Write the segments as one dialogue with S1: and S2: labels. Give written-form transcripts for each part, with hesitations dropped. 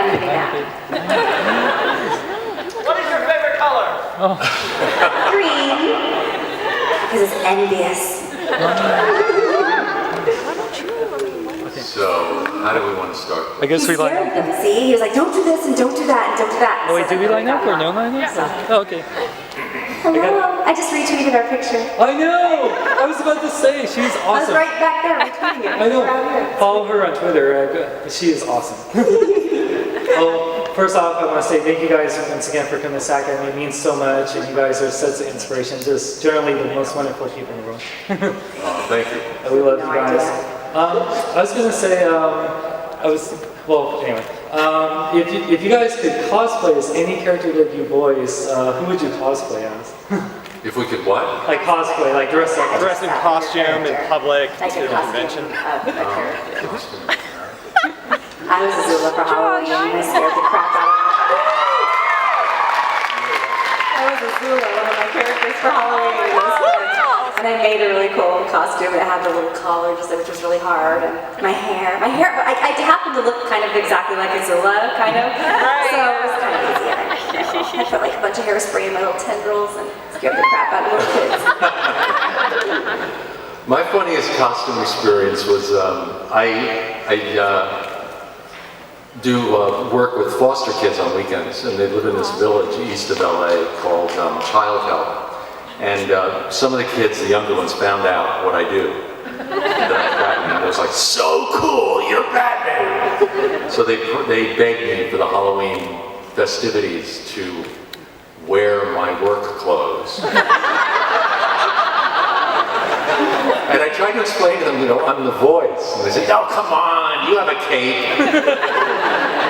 S1: I'm getting that.
S2: What is your favorite color?
S3: Oh.
S1: Green. Because it's envious.
S4: So, how do we want to start?
S3: I guess we line
S1: scared
S3: up.
S1: them, see? He was like, don't do this and don't do that and don't do that.
S3: Oh wait, did we line up or no line up? Oh, okay.
S1: Hello. I just retweeted our picture.
S3: I know! I was about to say, she's
S1: I was
S3: awesome.
S1: right back there retweeting it.
S3: I know.
S1: Around here.
S3: Follow her on Twitter. She is awesome. Well, first off, I want to say thank you guys once again for coming to SacAnime. It means so much, and you guys are such an inspiration. Just generally the most wonderful people in the world.
S4: Thank you.
S3: And we love you guys. I was going to say, anyway. If you guys could cosplay as any character that you voice, who would you cosplay as?
S4: If we could what?
S3: Like cosplay, like dress up.
S2: Dress in costume in public
S1: Like
S2: to
S1: a
S2: a convention.
S1: costume of a character. I was Azula for Halloween and I scared the crap out of me. I was Azula, one of my characters for Halloween. And I made a really cool costume. It had the little collar, which was really hard. And my hair, I happened to look kind of exactly like Azula, kind of. So it was kind of easy. I put like a bunch of hairspray in my little tendrils and scared the crap out of little kids.
S4: My funniest costume experience was I do work with foster kids on weekends, and they live in this village east of LA called Child Help. And some of the kids, the younger ones, found out what I do. That I'm Batman. It was like, so cool, you're Batman! So they begged me for the Halloween festivities to wear my work clothes. And I tried to explain to them, I'm the voice. And they said, oh, come on, you have a cape.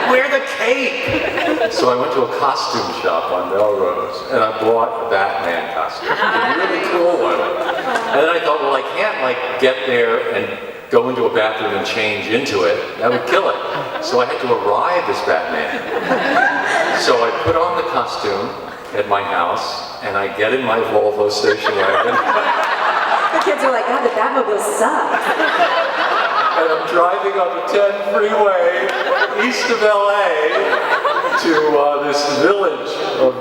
S4: Wear the cape. So I went to a costume shop on Melrose, and I bought a Batman costume, a really cool one. And then I thought, well, I can't get there and go into a bathroom and change into it. That would kill it. So I had to arrive as Batman. So I put on the costume at my house, and I get in my Volvo station wagon.
S1: The kids are like, God, the Batmobile sucks.
S4: And I'm driving on the 10 freeway east of LA to this village of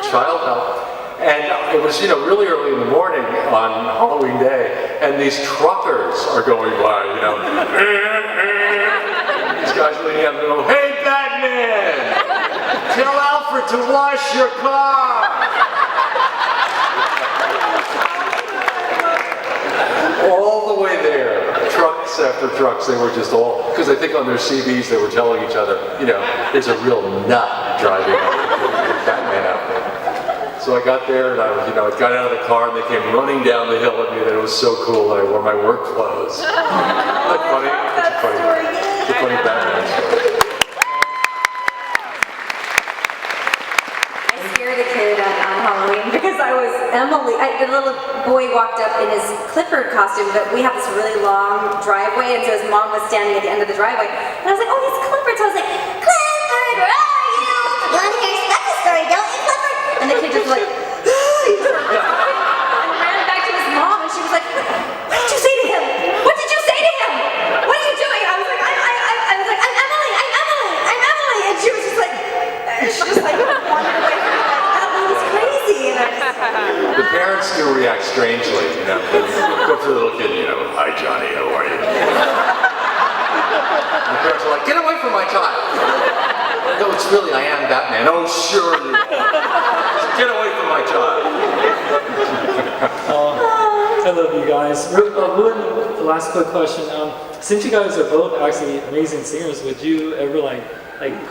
S4: Child Help. And it was, really early in the morning on Halloween day, and these truckers are going by, These guys are leaning out and go, hey, Batman! Tell Alfred to wash your car! All the way there, trucks after trucks, they were just all, because I think on their CVs they were telling each other, there's a real nut driving the Batman outfit. So I got there and I got out of the car and they came running down the hill at me, and it was so cool that I wore my work clothes. Isn't that funny? It's a funny Batman story.
S1: I scared a kid on Halloween because I was Emily. The little boy walked up in his Clifford costume, but we have this really long driveway, and so his mom was standing at the end of the driveway. And I was like, oh, he's Clifford. So I was like, Clifford, where are you? You want to hear a story, don't you, Clifford? And the kid just like, and ran back to his mom, and she was like, what did you say to him? What did you say to him? What are you doing? I was like, I'm Emily, and she was just like, wandered away from me. That was crazy, and I just.
S4: The parents do react strangely, Go up to the little kid, hi Johnny, how are you? The parents are like, get away from my child. No, it's really, I am Batman. Oh, sure you are. Get away from my child.
S3: I love you guys. The last quick question. Since you guys are both actually amazing singers, would you ever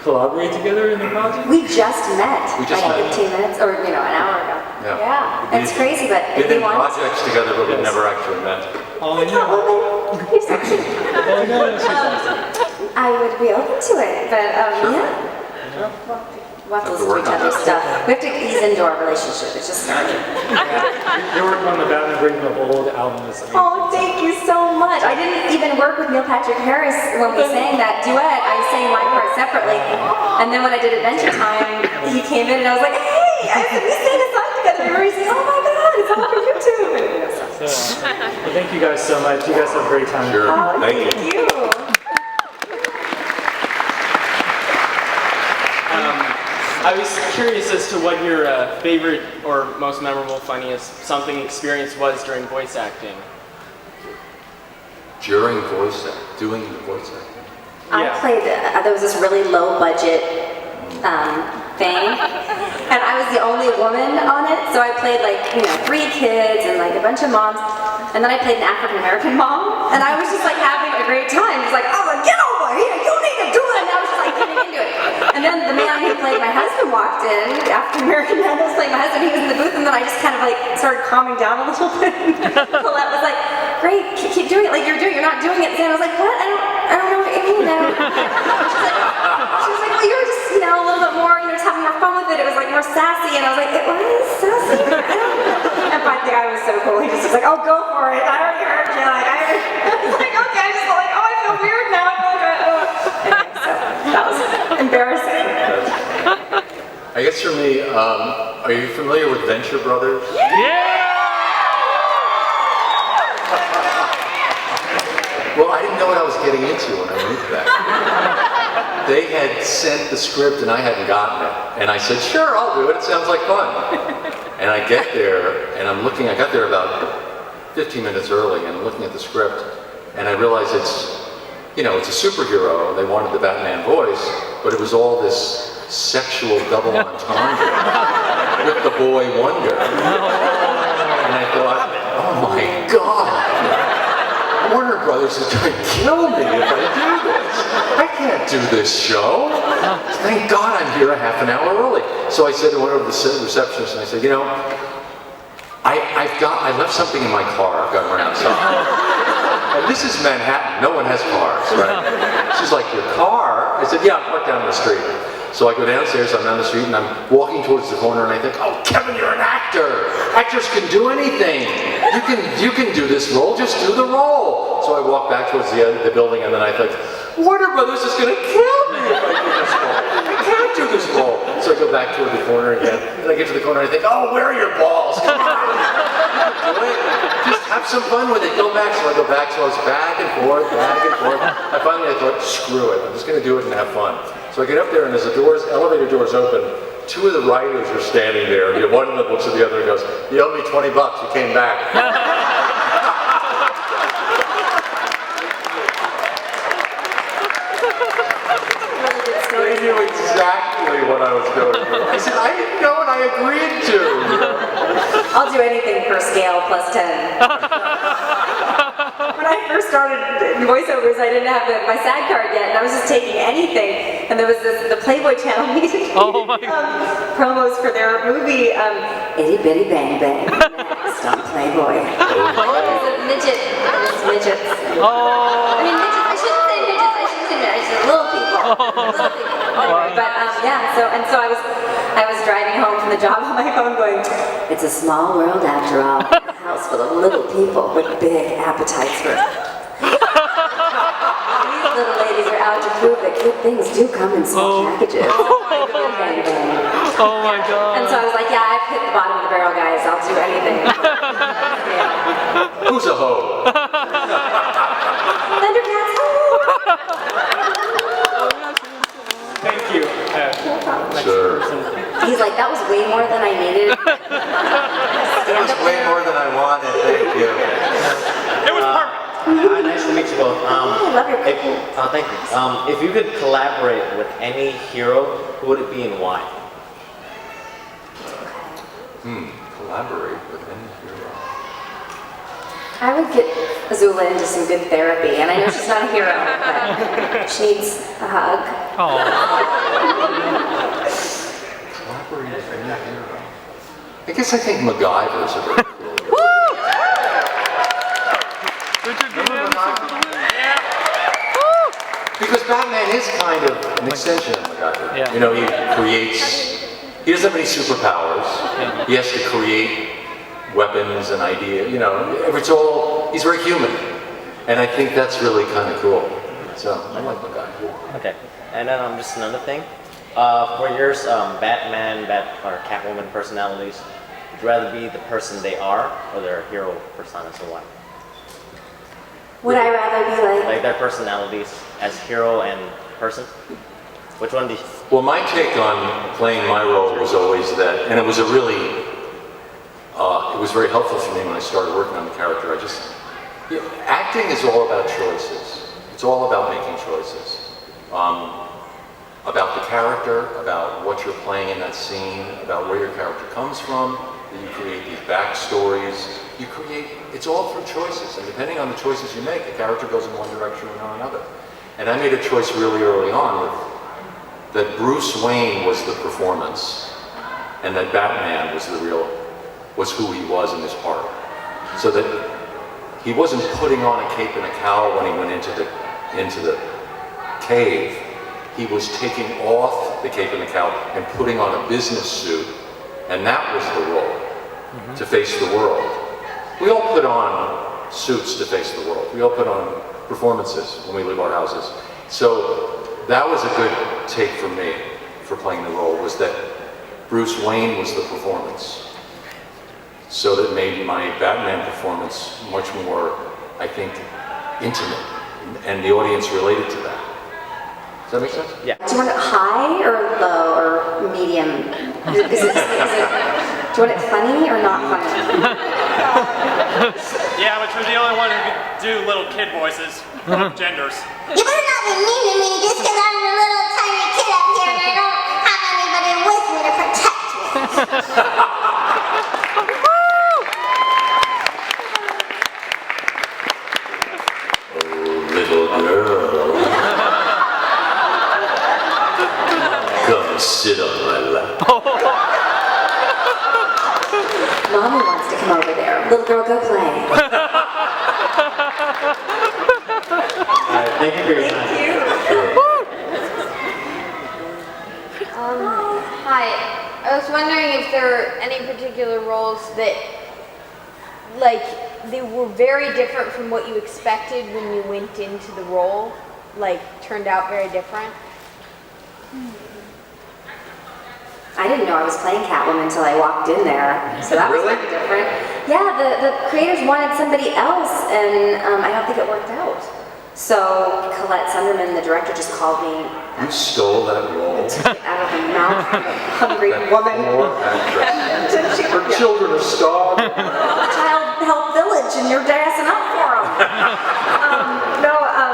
S3: collaborate together in a project?
S1: We just met.
S4: We just
S1: like
S4: met.
S1: 15 minutes or an hour ago. Yeah. It's crazy, but if
S4: Been
S1: you
S4: in
S1: want.
S4: projects together, but we've never actually met.
S3: Oh,
S1: I can't believe you're sexy.
S3: Oh, no, she's awesome.
S1: I would be open to it, but yeah. We'll have to listen to each other's stuff. We have to ease into our relationship. It's just starting.
S3: You're working on the Batman Breaking the Bold album. Is amazing.
S1: Oh, thank you so much. I didn't even work with Neil Patrick Harris when we sang that duet. I sang my part separately. And then when I did Adventure Time, he came in and I was like, hey, I said, we sang a song together. And he said, oh my God, it's all for YouTube.
S3: Well, thank you guys so much. You guys have a great time.
S4: Sure.
S1: Oh,
S4: Thank you.
S1: Thank you.
S2: I was curious as to what your favorite or most memorable, funniest something experience was during voice acting.
S4: Doing the voice acting.
S1: I played, there was this really low budget thing, and I was the only woman on it, so I played like, 3 kids and like a bunch of moms, and then I played an African American mom, and I was just like having a great time. He's like, I was like, get over here, you need to do it, and I was just like getting into it. And then the man who played my husband walked in, the African American man who was playing my husband, he was in the booth, and then I just kind of like started calming down a little bit. Colette was like, great, keep doing it, like you're not doing it. And I was like, what? I don't know what you mean. She was like, well, you were just, a little bit more, just having more fun with it. It was like more sassy, and I was like, it was sassy? I don't know. And finally, the guy was so cool. He just was like, oh, go for it. I already heard you. Like, I was like, okay. I just felt like, oh, I feel weird now. I feel like, Anyway, so that was embarrassing.
S4: I guess for me, are you familiar with Venture Brothers? Well, I didn't know what I was getting into when I moved back. They had sent the script and I hadn't gotten it. And I said, sure, I'll do it. It sounds like fun. And I get there and I got there about 15 minutes early and I'm looking at the script and I realize it's a superhero. They wanted the Batman voice, but it was all this sexual double entendre with the boy Wonder. And I thought, oh my God. Warner Brothers is going to kill me if I do this. I can't do this show. Thank God I'm here a half an hour early. So I said to one of the receptionists, and I said, I left something in my car. I've got to run outside. And this is Manhattan. No one has cars, right? She's like, your car? I said, yeah, I'm parked down the street. So I go downstairs, I'm down the street, and I'm walking towards the corner, and I think, oh, Kevin, you're an actor. Actors can do anything. You can do this role, just do the role. So I walk back towards the building, and then I think, Warner Brothers is going to kill me if I do this role. I can't do this role. So I go back toward the corner again, and I get to the corner, and I think, oh, where are your balls? Come on. Do it. Just have some fun with it. Go back. So I go back, so I was back and forth, back and forth. I thought, screw it. I'm just going to do it and have fun. So I get up there, and as the elevator doors open, 2 of the writers are standing there. And one of them looks at the other and goes, you owe me $20, you came back. They knew exactly what I was going through. I said, I didn't know what I agreed to.
S1: I'll do anything per scale plus 10. When I first started in voiceovers, I didn't have my SAG card yet, and I was just taking anything. And there was the Playboy channel needed promos for their movie, Itty Bitty Bang Bang, next on Playboy. It was a midget. It was midgets. I mean, midgets. I shouldn't say midgets. I said little people. Little people. Anyway, but so I was driving home from the job on my phone going, it's a small world after all. A house full of little people with big appetites for These little ladies are out to prove that good things do come in small packages. Bang, bang.
S5: Oh my God.
S1: And so I was like, yeah, I've hit the bottom of the barrel, guys. I'll do anything.
S4: Who's a hoe?
S1: Thundercats, ho!
S2: Thank you.
S4: Sure.
S1: He's like, that was way more than I needed.
S4: That was way more than I wanted, thank you.
S2: It was perfect.
S6: Hi, nice to meet you both.
S1: I love your
S6: Thank you. If you could collaborate with any hero, who would it be and why?
S4: Collaborate with any hero.
S1: I would get Azula into some good therapy, and I know she's not a hero, but she needs a hug.
S4: Collaborate with any hero. I guess I think MacGyver's a very cool hero. Because Batman is kind of an extension of MacGyver.
S5: Yeah.
S4: He doesn't have any superpowers. Yeah. He has to create weapons and ideas, he's very human. And I think that's really kind of cool. So, I like MacGyver.
S6: Okay. And then just another thing. For yours, Batman, or Catwoman personalities, would you rather be the person they are or their hero personas and why?
S1: Would I rather be like...
S6: Like their personalities as hero and person? Which one do you...
S4: Well, my take on playing my role was always that, and it was a really, it was very helpful for me when I started working on the character. Acting is all about choices. It's all about making choices. About the character, about what you're playing in that scene, about where your character comes from. You create these backstories. It's all through choices, and depending on the choices you make, the character goes in one direction or another. And I made a choice really early on that Bruce Wayne was the performance, and that Batman was who he was in his part. So that he wasn't putting on a cape and a cowl when he went into the cave. He was taking off the cape and the cowl and putting on a business suit, and that was the role, to face the world. We all put on suits to face the world. We all put on performances when we leave our houses. So that was a good take for me for playing the role, was that Bruce Wayne was the performance. So that made my Batman performance much more, I think, intimate, and the audience related to that. Does that make sense?
S6: Yeah.
S1: Do you want it high or low or medium? Do you want it funny or not funny?
S5: Yeah, but you're the only one who can do little kid voices, both genders.
S7: You better not be mean to me just because I'm a little tiny kid up here and I don't have anybody with me to protect me.
S4: Oh, little girl. Come sit on my lap.
S1: Mommy wants to come over there. Little girl, go play.
S3: Alright, thank you for your time.
S8: Hi. I was wondering if there were any particular roles that, like, they were very different from what you expected when you went into the role, like, turned out very different.
S1: I didn't know I was playing Catwoman until I walked in there, so that was
S4: Really?
S1: kind of different. Yeah, the creators wanted somebody else, and I don't think it worked out. So Colette Sunderman, the director, just called me
S4: You stole that role.
S1: out of the mouth of a hungry woman.
S4: Poor actress.
S1: She-
S4: Her children are starving.
S1: Child Help Village, and you're dancing up for them.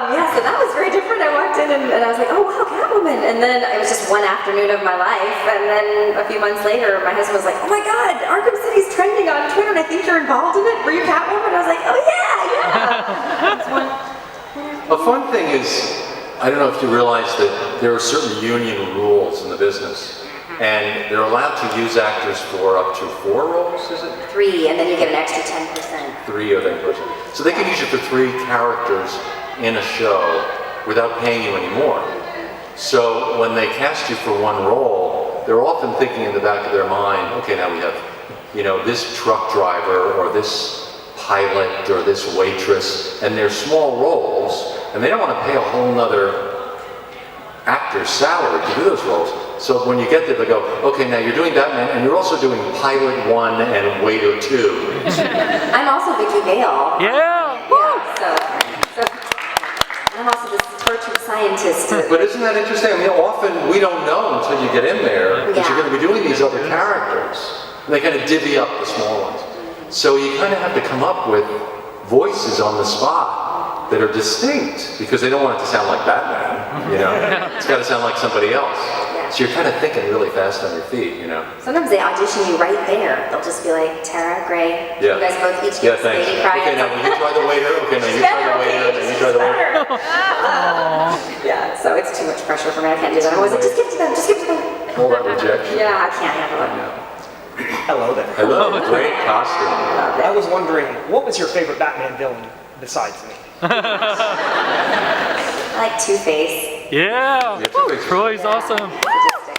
S1: Yeah, so that was very different. I walked in and I was like, oh wow, Catwoman. And then it was just one afternoon of my life. And then a few months later, my husband was like, oh my God, Arkham City's trending on Twitter and I think you're involved in it. Were you Catwoman? I was like, oh yeah. That's one.
S4: A fun thing is, I don't know if you realize that there are certain union rules in the business, and they're allowed to use actors for up to 4 roles, is it?
S1: 3, and then you get an extra 10%.
S4: 3 of them person. So they can use you for 3 characters in a show without paying you anymore. So when they cast you for 1 role, they're often thinking in the back of their mind, okay, now we have, this truck driver or this pilot or this waitress, and they're small roles, and they don't want to pay a whole nother actor's salary to do those roles. So when you get there, they go, okay, now you're doing Batman, and you're also doing Pilot 1 and Waiter 2.
S1: I'm also Vicky Vale.
S5: Yeah!
S1: So I'm also this tortured scientist.
S4: But isn't that interesting? I mean, often we don't know until you get in there that you're going to be doing these other characters. And they kind of divvy up the small ones. So you kind of have to come up with voices on the spot that are distinct, because they don't want it to sound like Batman, It's got to sound like somebody else. So you're kind of thinking really fast on your feet,
S1: Sometimes they audition you right there. They'll just be like, Tara, Gray,
S4: Yeah.
S1: you guys both each get
S4: Yeah, thanks.
S1: lady cry.
S4: Okay, now will you try the waiter? Okay, now you try the waiter, and then you try the waiter.
S1: Yeah, so it's too much pressure for me. I can't do that. I'm always like, just give it to them, just give it to them.
S4: All that rejection.
S1: Yeah, I can't handle it.
S9: Hello there.
S4: Hello, great costume.
S9: I was wondering, what was your favorite Batman villain besides me?
S1: I like Two-Face.
S5: Yeah!
S4: Yeah, Two-Face.
S5: Troy's awesome.
S1: Sadistic.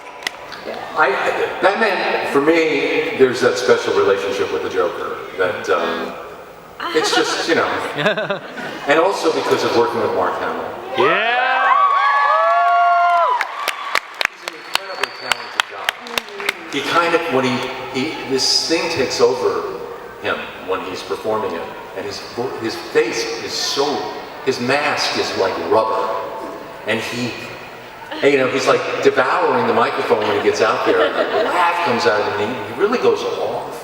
S4: Batman, for me, there's that special relationship with the Joker that it's just, and also because of working with Mark Hamill.
S5: Yeah!
S4: He's an incredibly talented guy. He kind of, when this thing takes over him when he's performing it, and his face is his mask is like rubber, and he And, you know, he's like devouring the microphone when he gets out there. And the laugh comes out and he really goes off.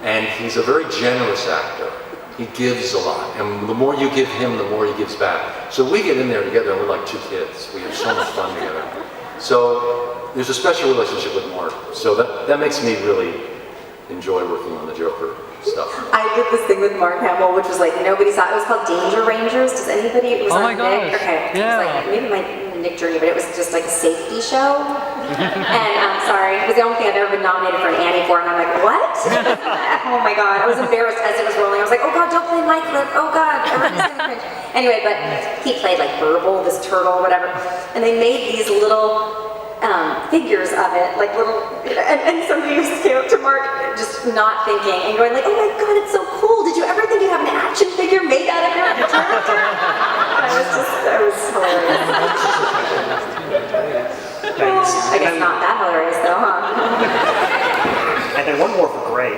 S4: And he's a very generous actor. He gives a lot. And the more you give him, the more he gives back. So we get in there together and we're like two kids. We have so much fun together. So there's a special relationship with Mark. So that makes me really enjoy working on the Joker stuff.
S1: I did this thing with Mark Hamill, which was like nobody saw. It was called Danger Rangers. Does anybody? It was
S10: Oh
S1: on
S10: my gosh.
S1: Nick. Okay.
S10: Yeah.
S1: It was like maybe my Nick Journey, but it was just like a safety show. And I'm sorry, it was the only thing I've ever been nominated for an Annie for, and I'm like, what? Oh my god, I was embarrassed as it was rolling. I was like, oh god, don't play my clip. Oh god, everybody's gonna cringe. Anyway, but he played like Burble, this turtle, whatever, and they made these little figures of it, like little, and somebody just came up to Mark, just not thinking, and going like, oh my god, it's so cool. Did you ever think you have an action figure made out of your character? That was hilarious. I guess not that hilarious though, huh?
S9: And then one more for Gray.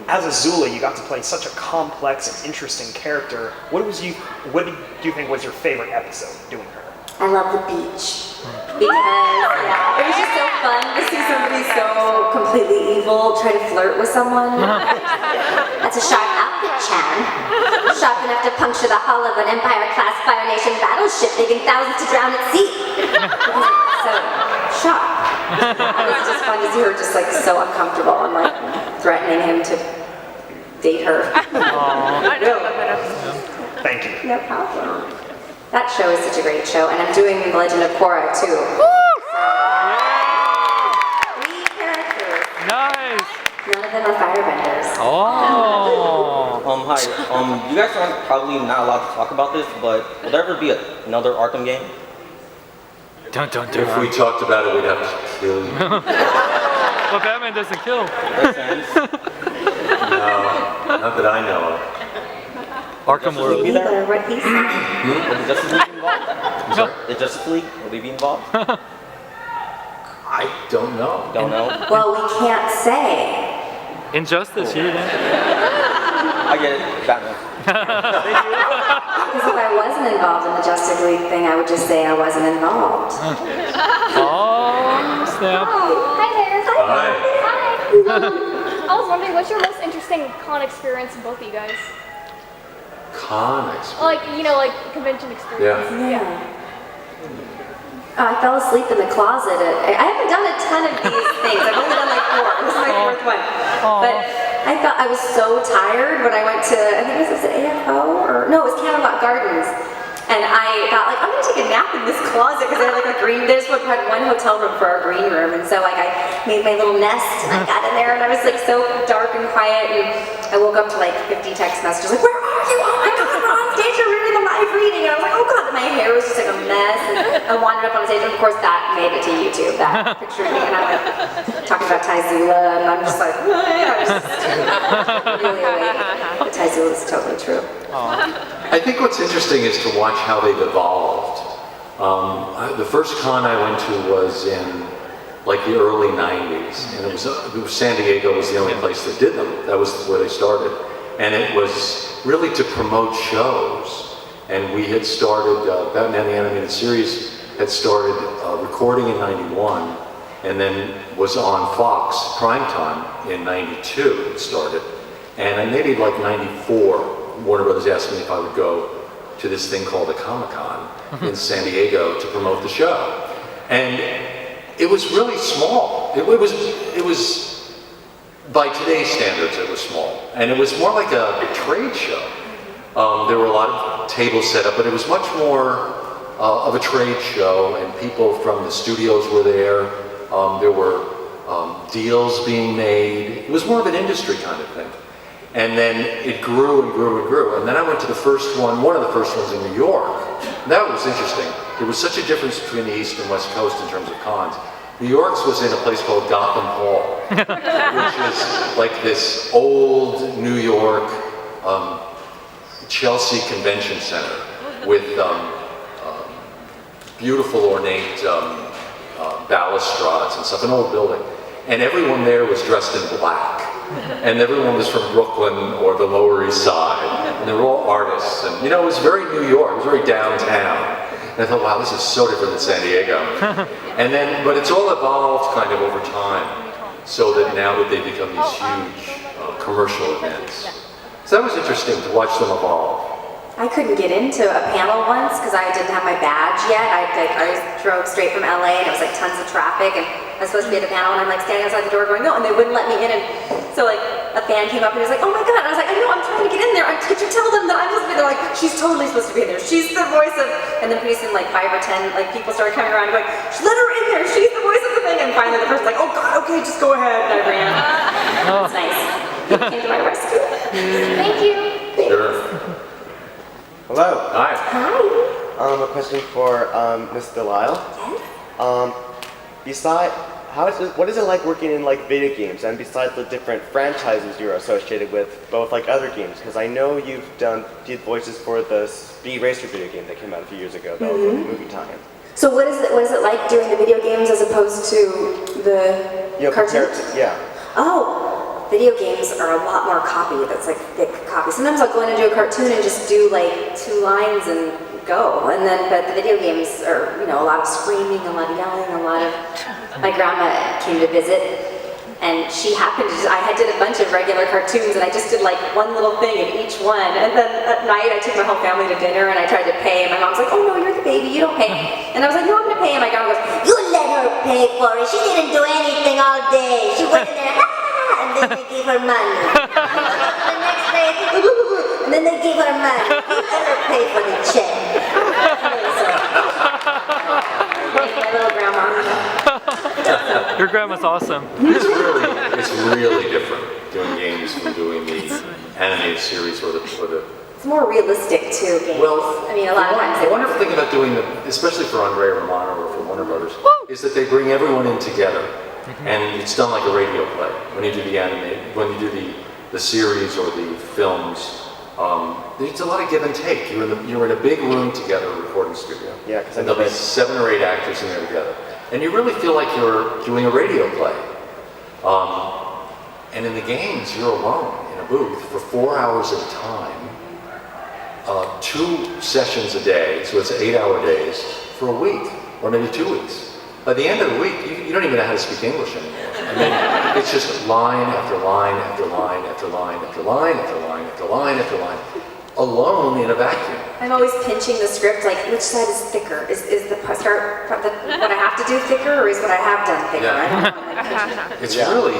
S9: As Azula, you got to play such a complex and interesting character. What did you think was your favorite episode doing her?
S1: I love the beach. Because, yeah, it was just so fun to see somebody so completely evil try to flirt with someone. That's a sharp outfit, Chan. Sharp enough to puncture the hull of an Empire-class Fire Nation battleship, leaving thousands to drown at sea. So, sharp. It was just fun to see her just like so uncomfortable and like threatening him to date her.
S9: Thank you.
S1: No problem. That show is such a great show, and I'm doing The Legend of Korra too. Three characters.
S10: Nice.
S1: None of them are firebenders.
S10: Oh.
S11: Hi. You guys are probably not allowed to talk about this, but will there ever be another Arkham game?
S10: Don't.
S4: If we talked about it, we'd have to kill you.
S10: But Batman doesn't kill.
S11: Makes sense.
S4: No, not that I know of.
S10: Arkham World.
S11: Will be there?
S1: What he said.
S11: Will the Justice League be involved?
S4: I'm sorry?
S11: The Justice League, will they be involved?
S4: I don't know.
S11: Don't know.
S1: Well, we can't say.
S10: Injustice, you then.
S11: I get it. Batman.
S1: Because if I wasn't involved in the Justice League thing, I would just say I wasn't involved.
S10: Oh, snap.
S12: Hi there.
S4: Hi.
S12: I was wondering, what's your most interesting con experience, both of you guys?
S4: Comics.
S12: Like, like convention experience.
S1: Yeah. I fell asleep in the closet. I haven't done a ton of these things. I've only done like 4. This is my 4th one. But I was so tired when I went to, I think it was AFO, or no, it was Camelot Gardens. And I thought, like, I'm gonna take a nap in this closet because I had like a green, they just had one hotel room for our green room. And so like I made my little nest and I got in there and I was like so dark and quiet. And I woke up to like 50 text messages like, where are you? Oh my God, we're on stage, you're reading the live reading. And I was like, oh God, my hair was just like a mess. And I wandered up on stage and of course that made it to YouTube, that picture of me. And I'm like talking about Taizula and I'm just like, I was just really awake. But Taizula is totally true.
S4: I think what's interesting is to watch how they've evolved. The first con I went to was in like the early 90s, and it was San Diego was the only place that did them. That was where they started. And it was really to promote shows. And we had started, Batman the Animated Series had started recording in 91, and then was on Fox primetime in 92, it started. And then maybe like 94, Warner Brothers asked me if I would go to this thing called a Comic-Con in San Diego to promote the show. And it was really small. It was, by today's standards, it was small. And it was more like a trade show. There were a lot of tables set up, but it was much more of a trade show, and people from the studios were there. There were deals being made. It was more of an industry kind of thing. And then it grew and grew and grew. And then I went to the first one of the first ones in New York. And that was interesting. There was such a difference between the East and West Coast in terms of cons. New York's was in a place called Gotham Hall, which is like this old New York Chelsea Convention Center with beautiful ornate balustrades and stuff, an old building. And everyone there was dressed in black. And everyone was from Brooklyn or the Lower East Side. And they were all artists. And, it was very New York. It was very downtown. And I thought, wow, this is so different than San Diego. And then, but it's all evolved kind of over time, so that now that they become these huge commercial events. So that was interesting to watch them evolve.
S1: I couldn't get into a panel once because I didn't have my badge yet. I drove straight from LA and it was like tons of traffic and I was supposed to be at a panel and I'm like standing outside the door going, no, and they wouldn't let me in. And so like a fan came up and was like, oh my God. And I was like, I know, I'm trying to get in there. Could you tell them that I'm supposed to be there? They're like, she's totally supposed to be in there. She's the voice of, and then pretty soon like 5 or 10 like people started coming around and going, let her in there. She's the voice of the thing. And finally the person's like, oh God, okay, just go ahead. And I ran. It's nice. You came to my rescue.
S12: Thank you.
S4: Sure.
S13: Hello.
S4: Hi.
S1: Hi.
S13: A question for Miss Delisle. What is it like working in like video games, and besides the different franchises you're associated with, both like other games? Because I know did voices for the Speed Racer video game that came out a few years ago. That was like movie time.
S1: So what is it like doing the video games as opposed to the cartoons? Oh, video games are a lot more copy. That's like thick copy. Sometimes I'll go in and do a cartoon and just do like 2 lines and go. But the video games are, a lot of screaming, a lot of yelling, my grandma came to visit and she happened to I did a bunch of regular cartoons and I just did like one little thing in each one. And then at night I took my whole family to dinner and I tried to pay and my mom's like, oh no, you're the baby, you don't pay. And I was like, no, I'm gonna pay. And my grandma goes, you let her pay for it. She didn't do anything all day. She went in there, and then they gave her money. The next day, and then they gave her money. You let her pay for the check. My little grandma.
S10: Your grandma's awesome.
S4: It's really different doing games from doing the animated series or the
S1: It's more realistic too, games.
S4: Well,
S1: a lot of times.
S4: The wonderful thing about doing especially for Andre Romano or for Warner Brothers, is that they bring everyone in together, and it's done like a radio play. When you do the series or the films, there's a lot of give and take. You're in a big room together, a recording studio.
S13: Yeah, because
S4: and there'll be 7 or 8 actors in there together, and you really feel like you're doing a radio play. And in the games, you're alone in a booth for 4 hours at a time. 2 sessions a day, so it's 8-hour days for a week, or maybe 2 weeks. By the end of the week, you don't even know how to speak English anymore. It's just line after line after line after line after line after line after line after line, alone in a vacuum.
S1: I'm always pinching the script, like which side is thicker? Is what I have to do thicker, or is what I have done thicker?
S4: Yeah. It's really,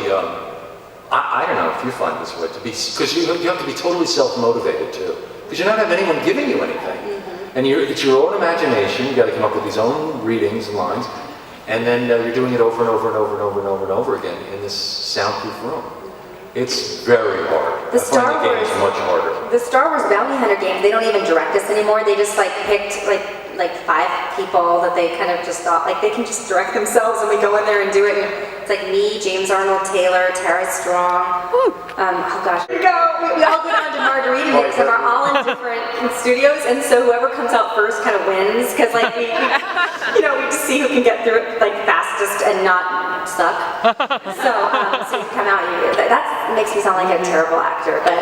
S4: I don't know if you find this way, because you have to be totally self-motivated too. Because you don't have anyone giving you anything. And it's your own imagination, you got to come up with these own readings and lines, and then you're doing it over and over and over and over and over and over again in this soundproof room. It's very hard. I find the games much harder.
S1: The Star Wars Bounty Hunter games, they don't even direct us anymore. They just picked like 5 people that they kind of just thought they can just direct themselves, and we go in there and do it. And it's like me, James Arnold Taylor, Tara Strong. Oh gosh. We all go down to Margarita because we're all in different studios, and so whoever comes out first kind of wins, because we just see who can get through it fastest and not suck. So you come out, that makes me sound like a terrible actor, but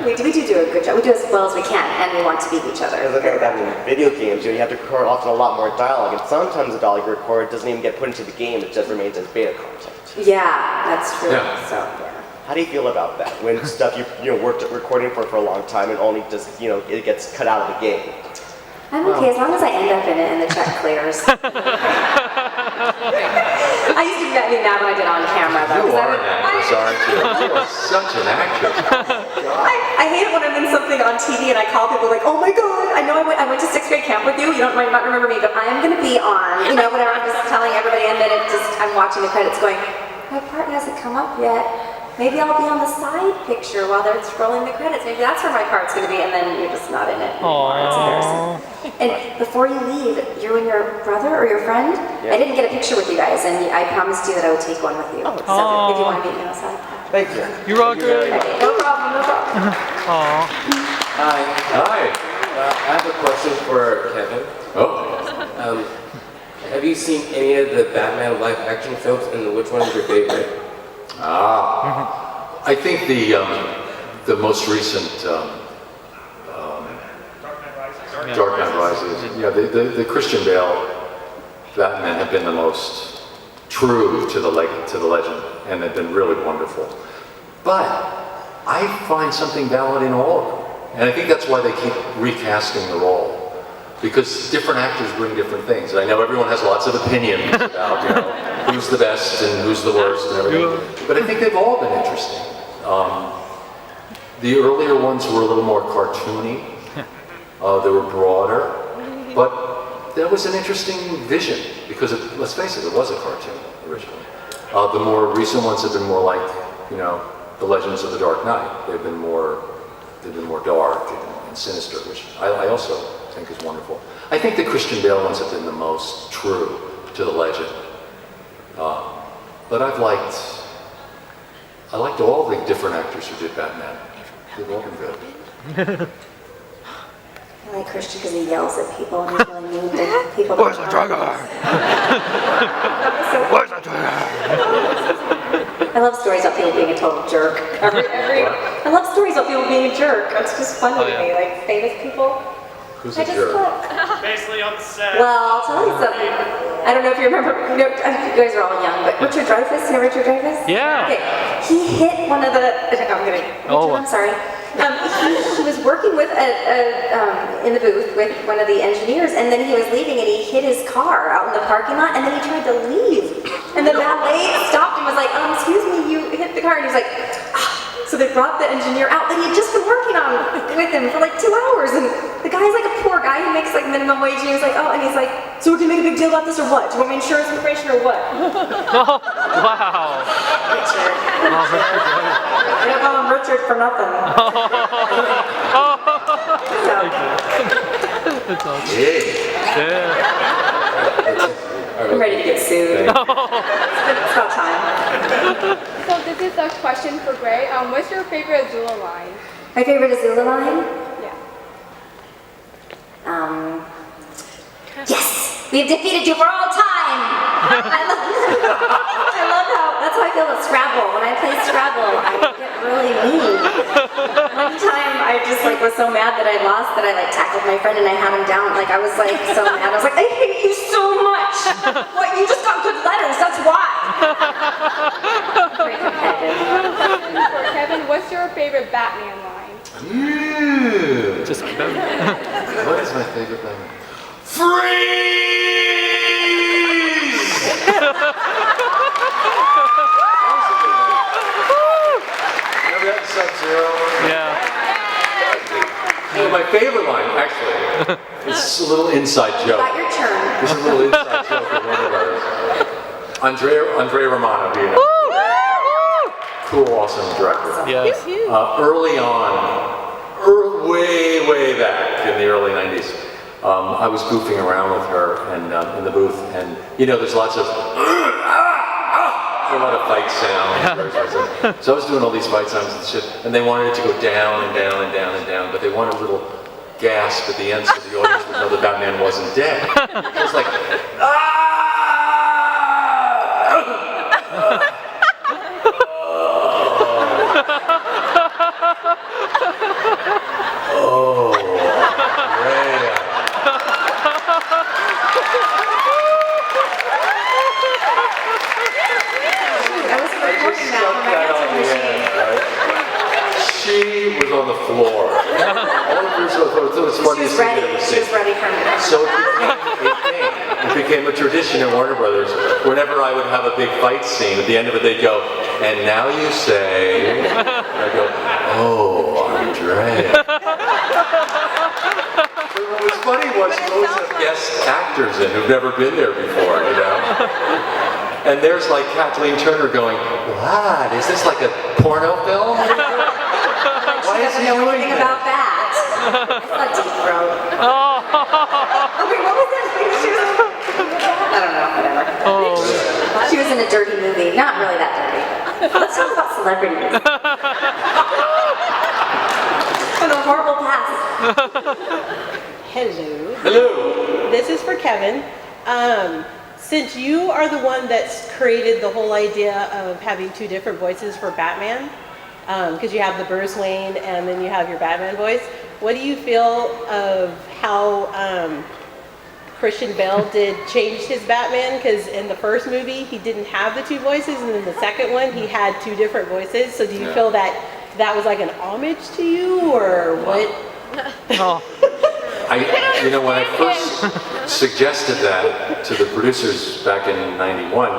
S1: we do a good job. We do as well as we can, and we want to beat each other.
S13: Because I think that in video games, you have to record often a lot more dialogue, and sometimes the dialogue you record doesn't even get put into the game, it just remains as beta content.
S1: Yeah, that's true.
S4: Yeah.
S1: So, yeah.
S13: How do you feel about that? When stuff you worked at recording for a long time and only just, it gets cut out of the game?
S1: I'm okay as long as I end up in it and the check clears. I used to be mad when I did it on camera though.
S4: You are an actress, aren't you? You are such an actress.
S1: I hate it when I'm in something on TV and I call people like, oh my God, I know I went to 6th grade camp with you. You might not remember me, but I am going to be on, whatever. I'm just telling everybody, and then I'm watching the credits going, my part hasn't come up yet. Maybe I'll be on the side picture while they're scrolling the credits. Maybe that's where my part's going to be, and then you're just not in it anymore. It's embarrassing. And before you leave, you and your brother or your friend, I didn't get a picture with you guys, and I promised you that I would take one with you. So if you want to meet me outside.
S13: Thank you.
S10: You're all good.
S1: No problem, no problem.
S14: Hi.
S4: Hi.
S14: I have a question for Kevin.
S4: Oh.
S14: Have you seen any of the Batman live action films, and which one is your favorite?
S4: I think the most recent Dark Knight Rises Yeah, the Christian Bale Batman have been the most true to the legend, and they've been really wonderful. But I find something valid in all of them. And I think that's why they keep recasting the role. Because different actors bring different things. And I know everyone has lots of opinions about, who's the best and who's the worst and everything. But I think they've all been interesting. The earlier ones were a little more cartoony. They were broader. But that was an interesting vision. Because, let's face it, it was a cartoon originally. The more recent ones have been more like, the Legends of the Dark Knight. They've been more dark and sinister, which I also think is wonderful. I think the Christian Bale ones have been the most true to the legend. But I liked all the different actors who did Batman. They've all been good.
S1: I like Christian because he yells at people and he's really mean to people.
S10: Where's the trigger? Where's the trigger?
S1: I love stories about people being a total jerk. I love stories about people being a jerk. It's just funny to me, like famous people.
S4: Who's a jerk?
S5: Basically on set.
S1: Well, I'll tell you something. I don't know if you remember. You guys are all young, but Richard Dreyfuss. You know Richard Dreyfuss?
S10: Yeah.
S1: Okay. He hit one of the. I'm sorry. He was working with in the booth with one of the engineers, and then he was leaving, and he hit his car out in the parking lot, and then he tried to leave, and the valet stopped and was like, "Excuse me, you hit the car," and he was like, "Ah." So they brought the engineer out that he had just been working on with him for like 2 hours, and the guy's like a poor guy who makes like minimum wage, and he was like, "Oh," and he's like, "So we're gonna make a big deal about this or what? Do you want my insurance information or what?"
S10: Wow.
S1: Richard. I don't call him Richard for nothing.
S10: That's awesome.
S4: Yeah.
S1: I'm ready to get sued. It's about time.
S12: So this is a question for Gray. What's your favorite Azula line?
S1: My favorite Azula line?
S12: Yeah.
S1: Yes! We've defeated you for all time! I love how, that's how I feel about Scrabble. When I play Scrabble, I get really mean. One time I just was so mad that I lost that I tackled my friend and I had him down. I was so mad. I was like, "I hate you so much! What, you just got good letters, that's why!" Very competitive.
S12: Question for Kevin. What's your favorite Batman line?
S10: Just
S4: What is my favorite Batman? Freeze! Remember that in Sub-Zero?
S10: Yeah.
S4: Well, my favorite line, actually, is a little inside joke.
S1: Got your turn.
S4: This is a little inside joke with Warner Brothers. Andrea Romano being a cool, awesome director.
S10: Yes.
S4: Early on, way back in the early 90s, I was goofing around with her and in the booth, and there's lots of a lot of fight sounds. So I was doing all these fight sounds and shit, and they wanted it to go down and down and down and down, but they wanted a little gasp at the end so the audience would know that Batman wasn't dead. It was like, She was on the floor. All of her, so it's funny.
S1: She was ready for me.
S4: So it became a tradition at Warner Brothers. Whenever I would have a big fight scene, at the end of it they'd go, "And now you say," and I go, "Oh, Andrea." What was funny was you always have guest actors in who've never been there before, And there's Kathleen Turner going, "What? Is this like a porno film?"
S1: She doesn't know anything about that. It's not deep throat. Okay, what was that thing she was in? I don't know, whatever. She was in a dirty movie. Not really that dirty. Let's talk about celebrities. And a horrible past.
S15: Hello.
S4: Hello.
S15: This is for Kevin. Since you are the one that's created the whole idea of having two different voices for Batman, because you have the Bruce Wayne and then you have your Batman voice, what do you feel of how Christian Bale did change his Batman, because in the first movie he didn't have the two voices, and in the second one he had two different voices. So do you feel that that was like an homage to you, or what?
S4: When I first suggested that to the producers back in '91,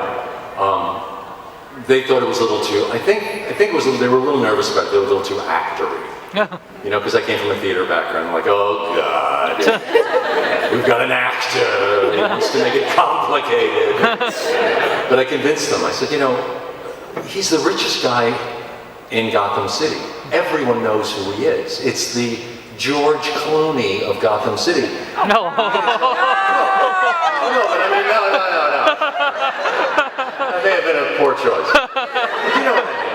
S4: they thought it was a little too. I think it was. They were a little nervous about it. They were a little too actory. Because I came from a theater background. I'm like, oh God, we've got an actor. He wants to make it complicated. But I convinced them. I said, he's the richest guy in Gotham City. Everyone knows who he is. It's the George Clooney of Gotham City.
S10: No.
S4: No. That may have been a poor choice. You know what I mean?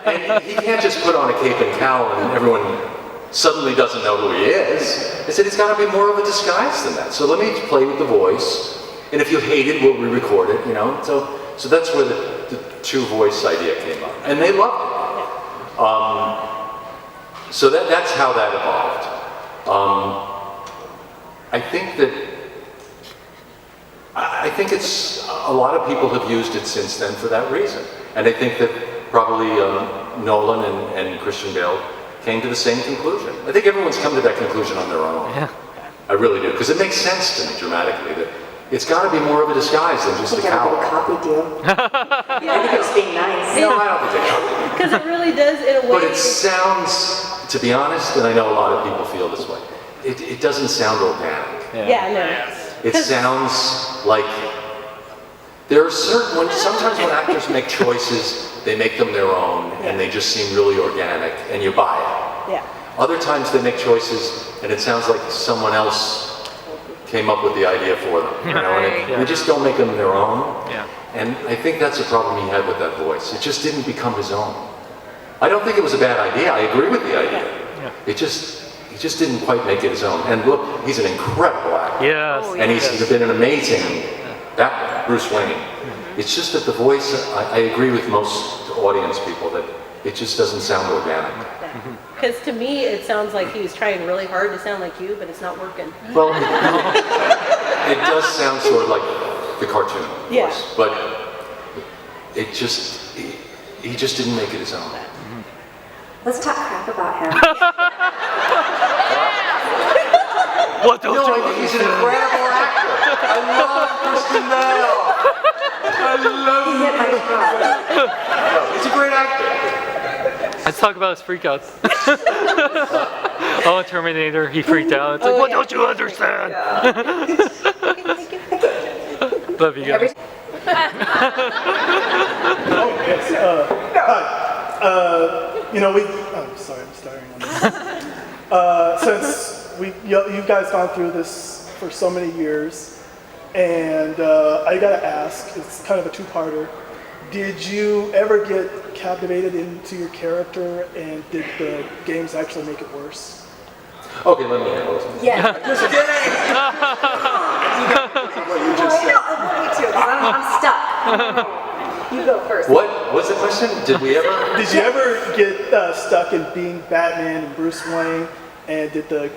S4: And he can't just put on a cape and cowl and everyone suddenly doesn't know who he is. I said, it's got to be more of a disguise than that. So let me play with the voice. And if you hate it, we'll re-record it, So that's where the two voice idea came up. And they loved it. So that's how that evolved. I think it's a lot of people have used it since then for that reason. And I think that probably Nolan and Christian Bale came to the same conclusion. I think everyone's come to that conclusion on their own. Yeah. I really do, because it makes sense to me dramatically that it's got to be more of a disguise than just a cowl.
S1: Copy deal. I think it's being nice.
S4: No, I don't think they copy.
S15: Because it really does, in a way.
S4: But it sounds, to be honest, and I know a lot of people feel this way, it doesn't sound organic.
S15: Yeah, no.
S4: It sounds like there are sometimes when actors make choices, they make them their own, and they just seem really organic, and you buy it.
S15: Yeah.
S4: Other times they make choices, and it sounds like someone else came up with the idea for them. And they just don't make them their own.
S10: Yeah.
S4: And I think that's a problem he had with that voice. It just didn't become his own. I don't think it was a bad idea. I agree with the idea. Yeah. He just didn't quite make it his own. And look, he's an incredible actor.
S10: Yes.
S4: And he's been an amazing Batman, Bruce Wayne. It's just that the voice, I agree with most audience people that it just doesn't sound organic.
S15: Because to me, it sounds like he was trying really hard to sound like you, but it's not working.
S4: Well, it does sound sort of like the cartoon voice, but it just, he just didn't make it his own.
S1: Let's talk crap about him.
S10: What don't
S4: I think he's an incredible actor. I love Christian Bale. I love him. He's a great actor.
S10: Let's talk about his freakouts. Oh, Terminator, he freaked out. It's like, what don't you understand? Love you guys.
S16: Yes. Hi. I'm sorry, I'm starting on this. Since you guys gone through this for so many years, and I gotta ask, it's kind of a two-parter. Did you ever get captivated into your character, and did the games actually make it worse?
S4: Okay, let me handle this.
S1: Yeah.
S4: Just kidding! What you just said.
S1: I want me to, because I'm stuck. You go first.
S4: What was the question? Did you
S16: ever get stuck in being Batman and Bruce Wayne, and did the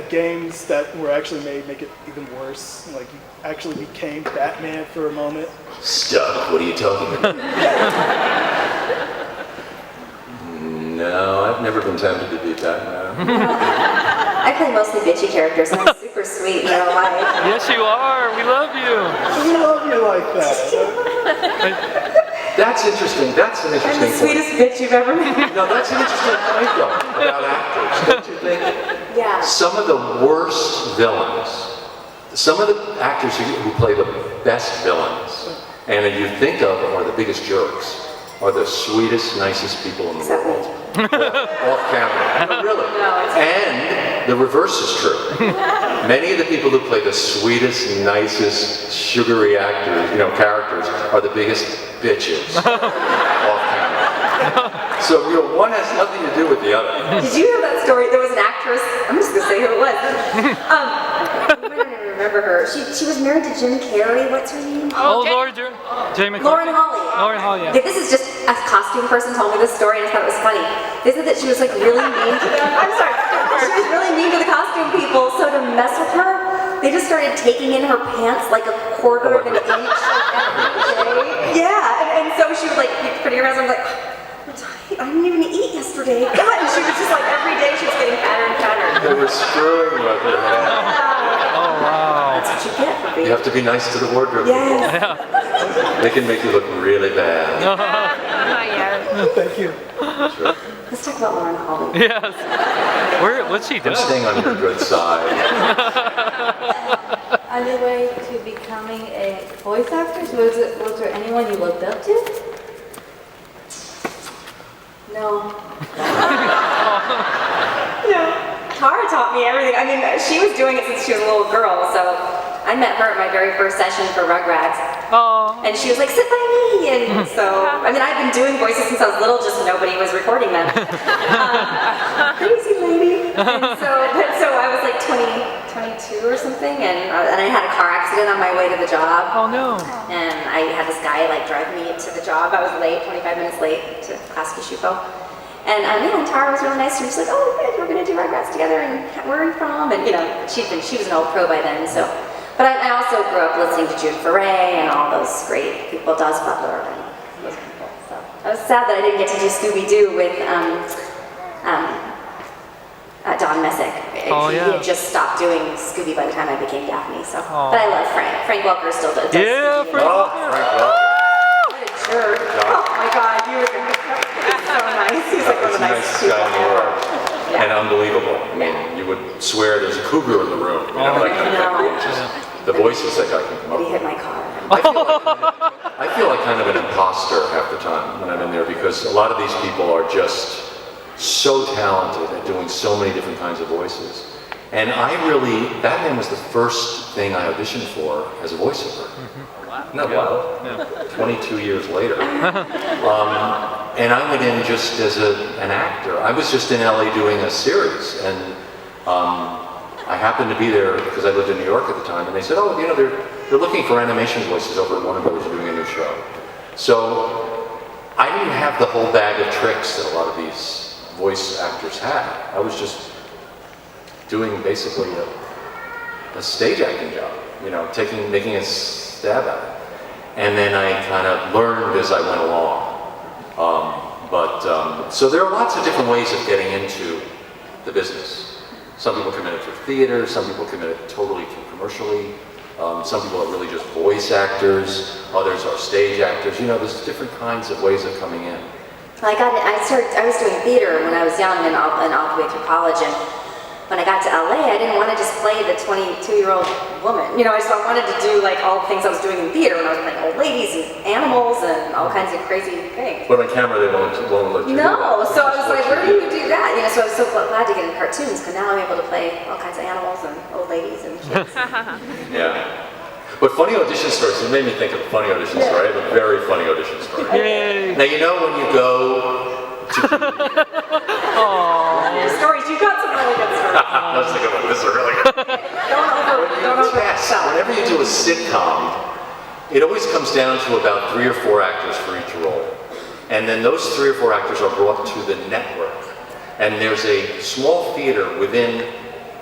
S16: games that were actually made make it even worse? Like you actually became Batman for a moment?
S4: Stuck? What are you talking about? No, I've never been tempted to be Batman.
S1: I play mostly bitchy characters, and I'm super sweet in real life.
S10: Yes, you are. We love you.
S16: We love you like that.
S4: That's interesting. That's an interesting
S1: I'm the sweetest bitch you've ever met.
S4: No, that's an interesting point, though, about actors, don't you think?
S1: Yeah.
S4: Some of the worst villains, some of the actors who play the best villains, and that you think of are the biggest jerks, are the sweetest, nicest people in the world. Off camera. No, really. And the reverse is true. Many of the people who play the sweetest, nicest, sugary actors, characters, are the biggest bitches off camera. So one has nothing to do with the other.
S1: Did you hear that story? There was an actress. I'm just gonna say who it was. You might not even remember her. She was married to Jim Carrey. What's her name?
S10: Jamie
S1: Lauren Holly.
S10: Lauren Holly, yeah.
S1: Okay, this is just a costume person told me this story, and I thought it was funny. They said that she was like really mean to them. I'm sorry. She was really mean to the costume people, so to mess with her, they just started taking in her pants like a quarter of an inch like, every day. Yeah, and so she would like be putting her hands on like, I'm tired. I didn't even eat yesterday. God, and she was just like every day she was getting fatter and fatter.
S4: They were screwing with her.
S10: Oh, wow.
S1: That's what you get for being.
S4: You have to be nice to the wardrobe.
S1: Yes.
S4: They can make you look really bad.
S16: Thank you.
S4: Sure.
S1: Let's talk about Lauren Holly.
S10: Yes. What's she doing?
S4: I'm staying on your good side.
S17: On your way to becoming a voice actress, was there anyone you looked up to?
S1: No. No. Tara taught me everything. I mean, she was doing it since she was a little girl, so I met her at my very first session for Rugrats.
S10: Oh.
S1: And she was like, sit by me. And so, I mean, I've been doing voices since I was little, just nobody was recording them. Crazy lady. And so I was like 22 or something, and I had a car accident on my way to the job.
S10: Oh no.
S1: And I had this guy like drive me to the job. I was late, 25 minutes late to Classic Shuko. And Tara was really nice to me. She's like, oh, good, we're gonna do Rugrats together, and where are you from? And she was an old pro by then, so. But I also grew up listening to June Foray and all those great people, Daz Butler and those people. So I was sad that I didn't get to do Scooby-Doo with Don Messick.
S10: Oh,
S1: He
S10: yeah.
S1: had just stopped doing Scooby by the time I became Daphne. So,
S10: Oh.
S1: but I love Frank. Frank Welker still does.
S10: Yeah,
S1: Scooby.
S10: Frank
S1: What a jerk! Oh my God, you were so nice. He's like one of the nicest people
S4: guy in the world.
S1: Yeah.
S4: And unbelievable. I mean, you would swear there's a cougar in the room. You know, that kind of thing. Just the voices that guy can come up
S1: But he
S4: with.
S1: hit my car.
S4: I feel like kind of an imposter half the time when I'm in there because a lot of these people are just so talented at doing so many different kinds of voices. And Batman was the first thing I auditioned for as a voiceover. Isn't that wild? 22 years later. And I went in just as an actor. I was just in LA doing a series, and I happened to be there because I lived in New York at the time, and they said, oh, they're looking for animation voices over at Warner Brothers doing a new show. So I didn't have the whole bag of tricks that a lot of these voice actors had. I was just doing basically a stage acting job, making a stab at it. And then I kind of learned as I went along. So there are lots of different ways of getting into the business. Some people come in it through theater, some people come in it totally through commercially. Some people are really just voice actors, others are stage actors. There's different kinds of ways of coming in.
S1: I was doing theater when I was young and all the way through college, and when I got to LA, I didn't want to just play the 22-year-old woman. I wanted to do like all the things I was doing in theater when I was playing old ladies and animals and all kinds of crazy things.
S4: But on camera, they won't let you do that.
S1: No, so I was like, where do you do that? So I was so glad to get in cartoons because now I'm able to play all kinds of animals and old ladies and kids.
S4: Yeah. But funny audition stories, it made me think of a funny audition story. I have a very funny audition story.
S10: Yay.
S4: Now, when you go
S1: Your stories, you got some really good stories.
S4: I was thinking about this are really good. Whenever you do a sitcom, it always comes down to about 3 or 4 actors for each role. And then those 3 or 4 actors are brought to the network. And there's a small theater within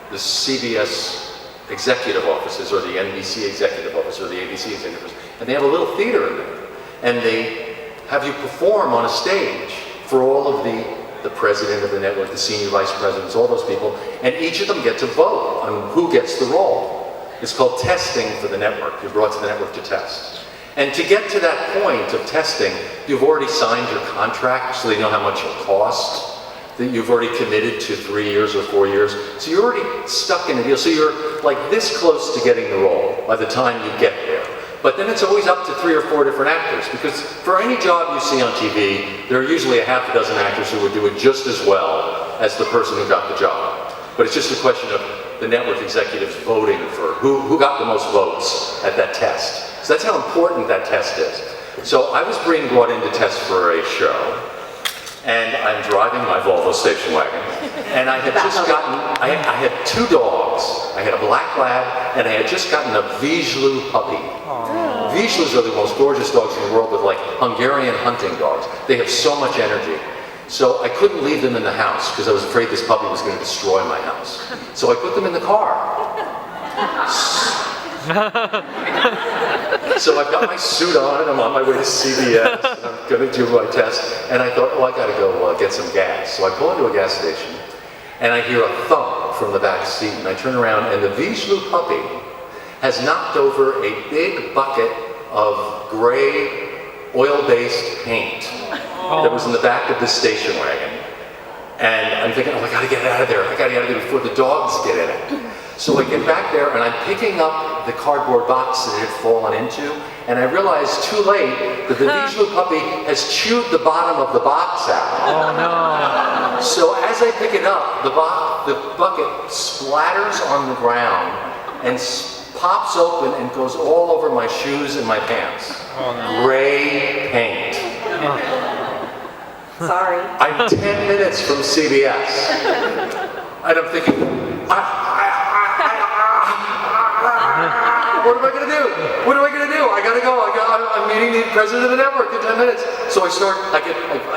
S4: the CBS executive offices or the NBC executive office or the ABC executive office. And they have a little theater in there. And they have you perform on a stage for all of the president of the network, the senior vice presidents, all those people, and each of them get to vote on who gets the role. It's called testing for the network. You're brought to the network to test. And to get to that point of testing, you've already signed your contract, so they know how much it'll cost, that you've already committed to 3 years or 4 years. So you're already stuck in a deal. So you're like this close to getting the role by the time you get there. But then it's always up to 3 or 4 different actors, because for any job you see on TV, there are usually a half a dozen actors who would do it just as well as the person who got the job. But it's just a question of the network executives voting for who got the most votes at that test. So that's how important that test is. So I was being brought in to test for a show, and I'm driving my Volvo station wagon, and I had just gotten, I had 2 dogs. I had a black lab, and I had just gotten a Vizsla puppy. Vizslas are the most gorgeous dogs in the world, with like Hungarian hunting dogs. They have so much energy. So I couldn't leave them in the house because I was afraid this puppy was going to destroy my house. So I put them in the car. So I've got my suit on and I'm on my way to CVS and I'm going to do my test. And I thought, oh, I got to go get some gas. So I pull into a gas station and I hear a thump from the back seat. And I turn around and the Delisle puppy has knocked over a big bucket of gray oil-based paint that was in the back of the station wagon. And I'm thinking, oh, I got to get it out of there. I got to get it out of there before the dogs get in it. So I get back there and I'm picking up the cardboard box that it had fallen into, and I realize too late that the Delisle puppy has chewed the bottom of the box out.
S10: Oh no.
S4: So as I pick it up, the bucket splatters on the ground and pops open and goes all over my shoes and my pants.
S10: Oh no.
S4: Gray paint.
S1: Sorry.
S4: I'm 10 minutes from CVS. And I'm thinking, what am I going to do? What am I going to do? I got to go. I'm meeting the president of the network in 10 minutes. So I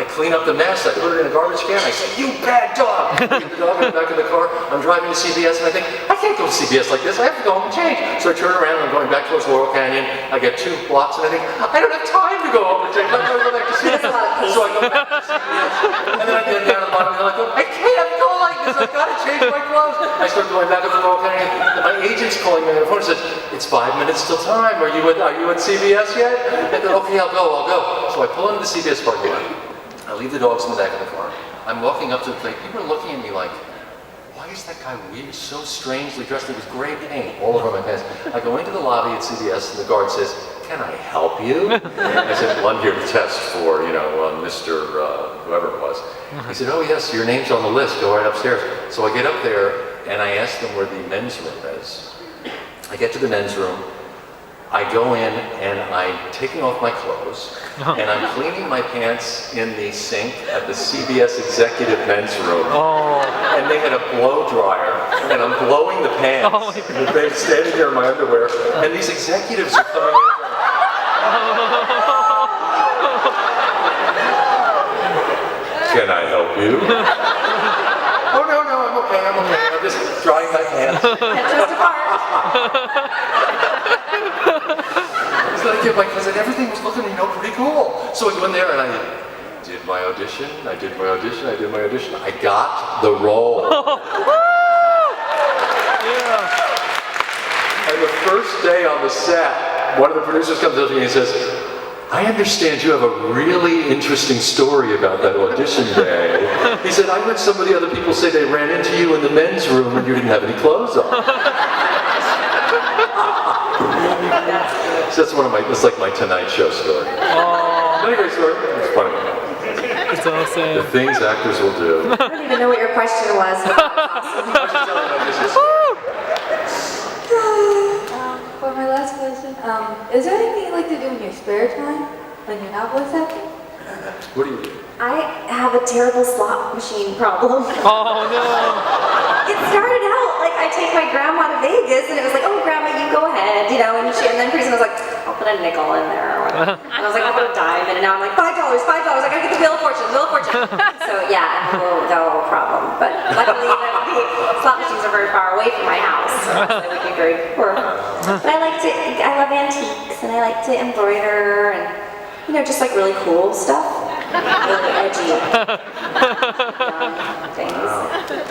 S4: clean up the mess. I put it in a garbage can. I say, you bad dog. I get the dog in the back of the car. I'm driving to CVS and I think, I can't go to CVS like this. I have to go home and change. So I turn around and I'm going back towards Laurel Canyon. I get 2 blocks and I think, I don't have time to go home and change. I'm going to go back to CVS. So I go back to CVS. And then I get down to the bottom and I go, I can't go like this. I've got to change my clothes. I start going back up to Laurel Canyon. And my agent's calling me on the phone and says, it's 5 minutes till time. Are you at CVS yet? I go, okay, I'll go. So I pull into the CVS parking lot. I leave the dogs in the back of the car. I'm walking up to the plate. People are looking at me like, why is that guy weird, so strangely dressed? It was gray paint all over my pants. I go into the lobby at CVS and the guard says, can I help you? I said, well, I'm here to test for, Mr. Whoever it was. He said, oh yes, your name's on the list. Go right upstairs. So I get up there and I ask them where the men's room is. I get to the men's room. I go in and I'm taking off my clothes and I'm cleaning my pants in the sink at the CBS executive men's room.
S10: Oh.
S4: And they had a blow dryer and I'm blowing the pants.
S10: Oh,
S4: and they're standing there in my underwear and these executives are coming in. Can I help you? Oh no, I'm okay. I'm just drying my pants.
S1: Just apart.
S4: So I get my cousin, everything was looking, pretty cool. So I go in there and I did my audition, I did my audition. I got the role.
S10: Yeah.
S4: And the first day on the set, one of the producers comes up to me and says, I understand you have a really interesting story about that audition day. He said, I heard some of the other people say they ran into you in the men's room and you didn't have any clothes on. So that's like my Tonight Show story.
S10: Oh.
S4: Not a great story, it's funny.
S10: It's awesome.
S4: The things actors will do.
S1: I don't even know what your question was.
S17: For my last question, is there anything you like to do in your spare time when you're not voice acting?
S4: What do you do?
S1: I have a terrible slot machine problem.
S10: Oh no.
S1: It started out like I take my grandma to Vegas and it was like, oh grandma, you go ahead, and then pretty soon I was like, I'll put a nickel in there. And I was like, I'll put a dime in, and now I'm like, $5. I gotta get the Wheel of Fortune. So yeah, I have a little problem. But luckily the slot machines are very far away from my house, so it would be very poor. But I love antiques and I like to embroider and just like really cool stuff. Really edgy things.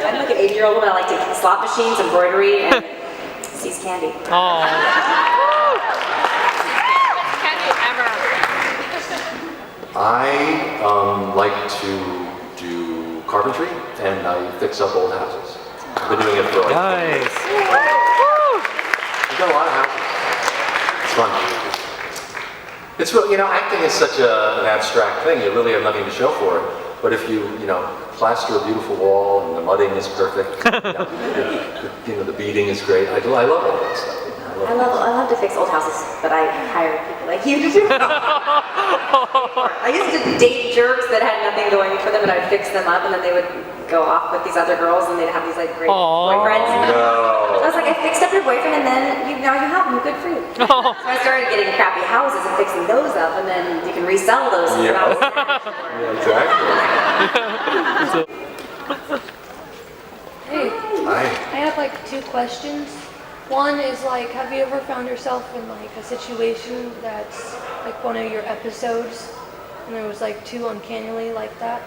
S1: I'm like an 80-year-old woman. I like to slot machines, embroidery, and seize candy.
S10: Oh.
S8: Candy ever.
S4: I like to do carpentry and I fix up old houses. I've been doing it for
S10: Nice.
S4: We've got a lot of houses. It's fun. It's really, acting is such an abstract thing. You really have nothing to show for it. But if you, plaster a beautiful wall and the mudding is perfect, the beading is great. I love all that stuff.
S1: I love to fix old houses, but I hire people like you to do it. I used to date jerks that had nothing going for them, and I'd fix them up, and then they would go off with these other girls, and they'd have these like great boyfriends.
S4: No.
S1: I was like, I fixed up your boyfriend, and then now you have him. Good for you. So I started getting crappy houses and fixing those up, and then you can resell those.
S4: Yeah, exactly.
S12: Hey,
S4: Hi.
S12: I have like 2 questions.
S18: One is like, have you ever found yourself in like a situation that's like one of your episodes, and there was like too uncannily like that?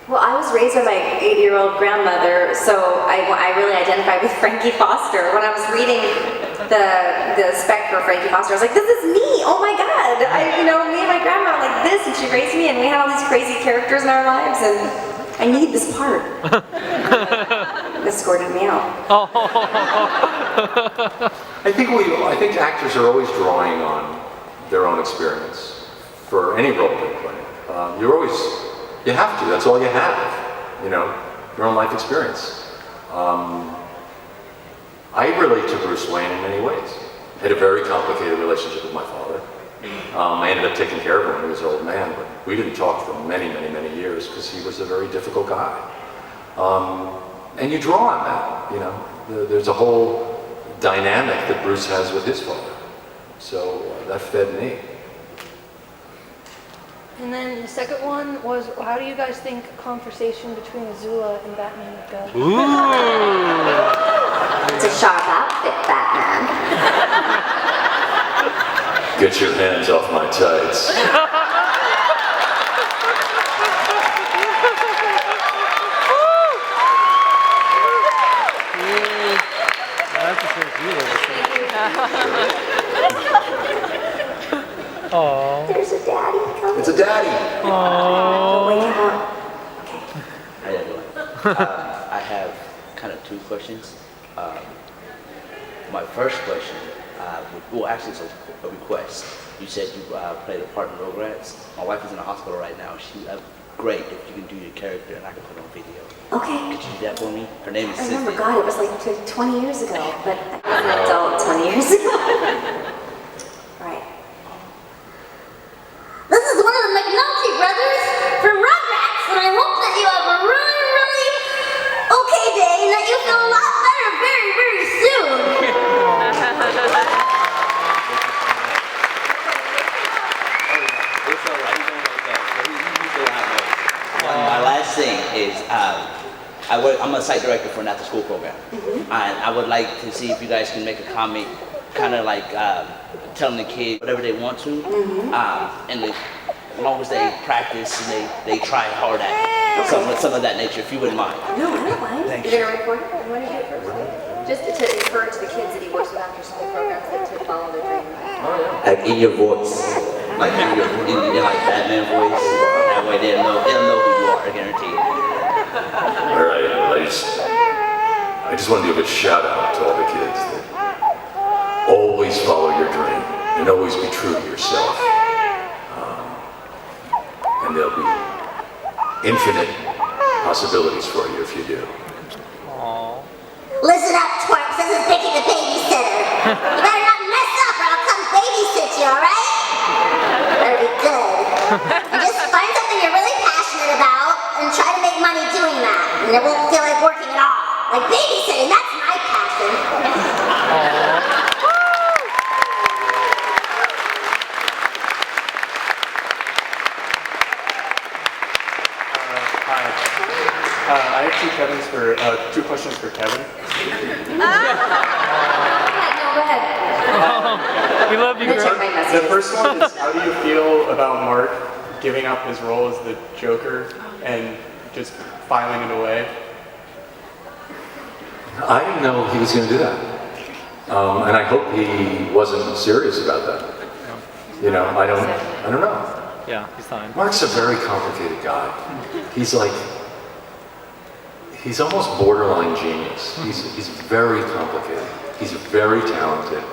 S1: Well, I was raised by my 80-year-old grandmother, so I really identified with Frankie Foster. When I was reading the spec for Frankie Foster, I was like, this is me! Oh my God! Me and my grandma are like this, and she raised me, and we had all these crazy characters in our lives, and I need this part. Escorted me out.
S4: I think actors are always drawing on their own experience for any role they play. You have to. That's all you have. Your own life experience. I relate to Bruce Wayne in many ways. I had a very complicated relationship with my father. I ended up taking care of him when he was an old man, but we didn't talk for many, many, many years because he was a very difficult guy. And you draw on that. There's a whole dynamic that Bruce has with his father. So that fed me.
S18: And then the second one was, how do you guys think a conversation between Azula and Batman would go?
S1: It's a sharp outfit, Batman.
S4: Get your hands off my tights.
S10: Aww.
S1: There's a daddy coming.
S4: It's a daddy.
S1: Don't wake him up.
S19: How you doing? I have kind of two questions. My first question, actually it's a request. You said you played a part in Rugrats. My wife is in the hospital right now. She great if you can do your character and I can put it on video.
S1: Okay.
S19: Could you do that for me? Her name is
S1: I remember,
S19: Sissy.
S1: God, it was like 20 years ago, but I was an adult 20 years ago. Right.
S7: This is one of the McNulty brothers from Rugrats, and I hope that you have a really, really okay day and that you feel a lot better very, very soon.
S19: My last thing is, I'm a site director for an after-school program, and I would like to see if you guys can make a comic, kind of like telling the kids whatever they want to, and as long as they practice and they try hard at it, some of that nature, if you wouldn't mind.
S1: No, I don't mind.
S19: Thank
S1: You're going to record it? You want to do it first? Just to encourage the kids that he works with after school programs to follow their dream.
S19: Like in your voice, like in your like Batman voice. That way they'll know who you are. I guarantee it.
S4: All right, I just want to give a shout out to all the kids that always follow your dream and always be true to yourself. And there'll be infinite possibilities for you if you do.
S7: Listen up, twerps. This is Vicky the babysitter. You better not mess up or I'll come babysit you, alright? Better be good. And just find something you're really passionate about and try to make money doing that. And it won't feel like working at all. Like babysitting, that's my passion.
S20: I have two questions for Kevin.
S1: No, go ahead.
S10: We love you, girl.
S20: The first one is, how do you feel about Mark giving up his role as the Joker and just filing it away?
S4: I didn't know he was going to do that. And I hope he wasn't serious about that. I don't know.
S10: Yeah, he's fine.
S4: Mark's a very complicated guy. He's almost borderline genius. He's very complicated. He's very talented.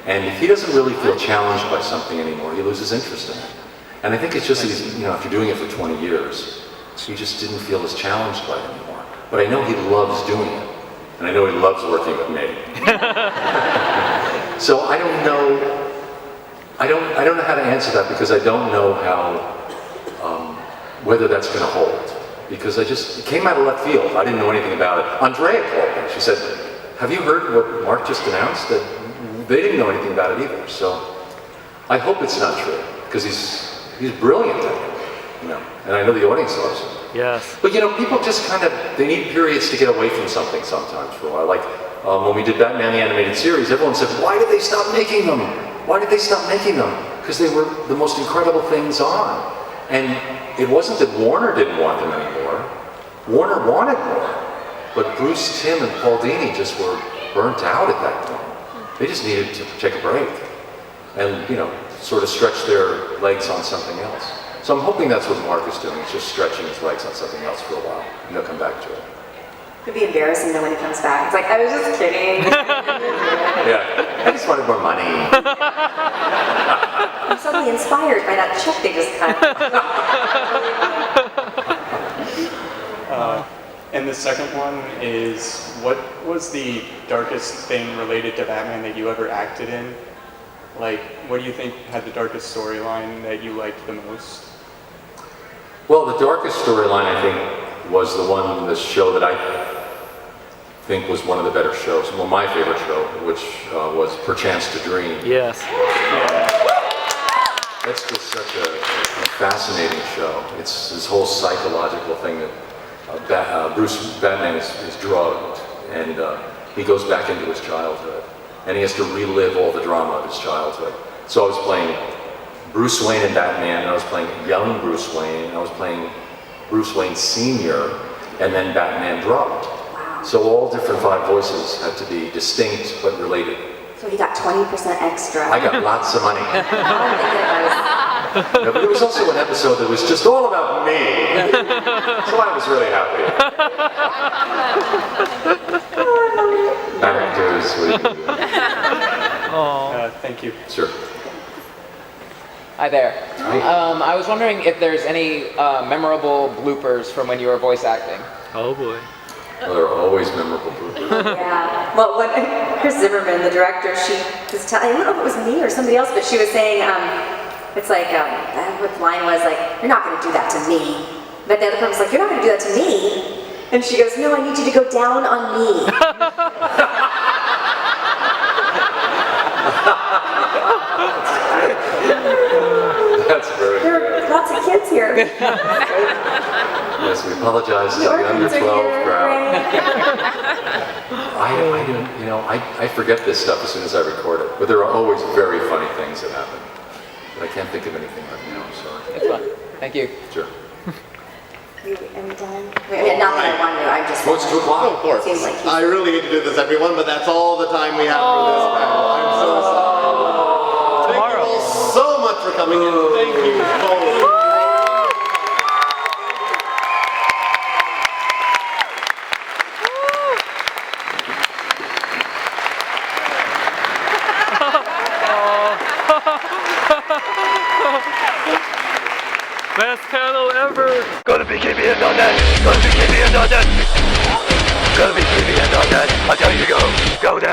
S4: And if he doesn't really feel challenged by something anymore, he loses interest in it. And I think it's just that after doing it for 20 years, he just didn't feel as challenged by it anymore. But I know he loves doing it. And I know he loves working with me. So I don't know. I don't know how to answer that because I don't know whether that's going to hold. Because it came out of left field. I didn't know anything about it. Andrea called me. She said, have you heard what Mark just announced? That they didn't know anything about it either. So I hope it's not true because he's brilliant at it, and I know the audience loves him.
S10: Yes.
S4: But people just they need periods to get away from something sometimes for a while. Like when we did Batman the Animated Series, everyone said, why did they stop making them? Why did they stop making them? Because they were the most incredible things on. And it wasn't that Warner didn't want them anymore. Warner wanted more. But Bruce, Tim, and Paul Dini just were burnt out at that point. They just needed to take a break and, you know, sort of stretch their legs on something else. So I'm hoping that's what Mark is doing. He's just stretching his legs on something else for a while, and they'll come back to it.
S1: It'd be embarrassing though when he comes back. It's like, I was just kidding.
S4: Yeah, I just wanted more money.
S1: I'm suddenly inspired by that check they just cut.
S20: And the second one is, what was the darkest thing related to Batman that you ever acted in? Like, what do you think had the darkest storyline that you liked the most?
S4: Well, the darkest storyline, I think, was the show that I think was one of the better shows. Well, my favorite show, which was Perchance to Dream.
S10: Yes.
S4: That's just such a fascinating show. It's this whole psychological thing that Batman is drugged, and he goes back into his childhood, and he has to relive all the drama of his childhood. So I was playing Bruce Wayne in Batman, and I was playing young Bruce Wayne, and I was playing Bruce Wayne Sr., and then Batman drugged.
S1: Wow.
S4: So all different 5 voices had to be distinct but related.
S1: So he got 20% extra.
S4: I got lots of money.
S1: I don't think it was.
S4: No, but there was also an episode that was just all about me. So I was really happy. Actors, what do you do?
S20: Thank you.
S4: Sure.
S21: Hi there. I was wondering if there's any memorable bloopers from when you were voice acting.
S10: Oh boy.
S4: Well, there are always memorable bloopers.
S1: Yeah. Well, when Chris Zimmerman, the director, she was telling, I don't know if it was me or somebody else, but she was saying, it's like, what the line was, like, you're not going to do that to me. But the other person was like, you're not going to do that to me. And she goes, no, I need you to go down on me.
S4: That's very
S1: There are lots of kids here.
S4: Yes, we apologize to the under 12 crowd. I forget this stuff as soon as I record it, but there are always very funny things that happen. But I can't think of anything right now, I'm sorry.
S21: It's fun. Thank you.
S4: Sure.
S1: Are we done? I mean, not that I want to, I'm just...
S4: Oh, it's 2 o'clock.
S22: Of course.
S1: Seems like
S22: I really hate to do this, everyone, but that's all the time we have for this panel. I'm so sorry. Thank you all so much for coming in. Thank you both.
S10: Best panel ever!
S23: Go to BKBN.net! Go to BKBN.net! Go to BKBN.net! I tell you to go! Go now!